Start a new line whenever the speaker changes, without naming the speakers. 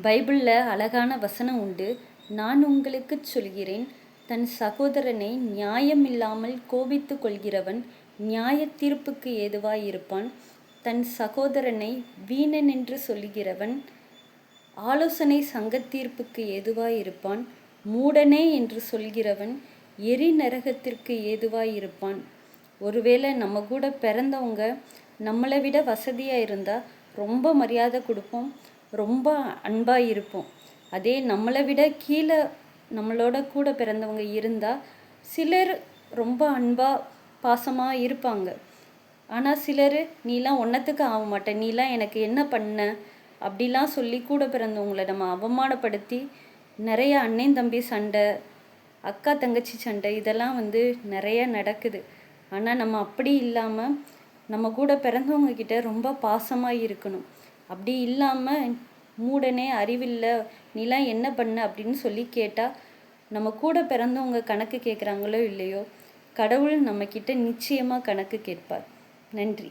பைபிளில் அழகான வசனம் உண்டு. நான் உங்களுக்குச் சொல்கிறேன், தன் சகோதரனை நியாயமில்லாமல் கோபித்து கொள்கிறவன் நியாய தீர்ப்புக்கு ஏதுவாயிருப்பான். தன் சகோதரனை வீணன் என்று சொல்கிறவன் ஆலோசனை சங்கத்தீர்ப்புக்கு ஏதுவாயிருப்பான். மூடனே என்று சொல்கிறவன் எரி நரகத்திற்கு ஏதுவாயிருப்பான். ஒருவேளை நம்ம கூட பிறந்தவங்க நம்மளை விட வசதியாக இருந்தால் ரொம்ப மரியாதை கொடுப்போம், ரொம்ப அன்பாக இருப்போம். அதே நம்மளை விட கீழே நம்மளோட கூட பிறந்தவங்க இருந்தால் சிலர் ரொம்ப அன்பாக பாசமாக இருப்பாங்க. ஆனால் சிலர் நீலாம் ஒன்றத்துக்கு ஆக மாட்டேன், நீலாம் எனக்கு என்ன பண்ண அப்படிலாம் சொல்லி கூட பிறந்தவங்களை நம்ம அவமானப்படுத்தி நிறைய அண்ணன் தம்பி சண்டை, அக்கா தங்கச்சி சண்டை இதெல்லாம் நிறைய நடக்குது. ஆனால் நம்ம அப்படி இல்லாமல் நம்ம கூட பிறந்தவங்க கிட்ட ரொம்ப பாசமாக இருக்கணும். அப்படி இல்லாமல் மூடனே அறிவில்லை நீலாம் என்ன பண்ண அப்படின்னு சொல்லி கேட்டால் நம்ம கூட பிறந்தவங்க கணக்கு கேட்குறாங்களோ இல்லையோ, கடவுள் நம்மக்கிட்ட நிச்சயமாக கணக்கு கேட்பார். நன்றி.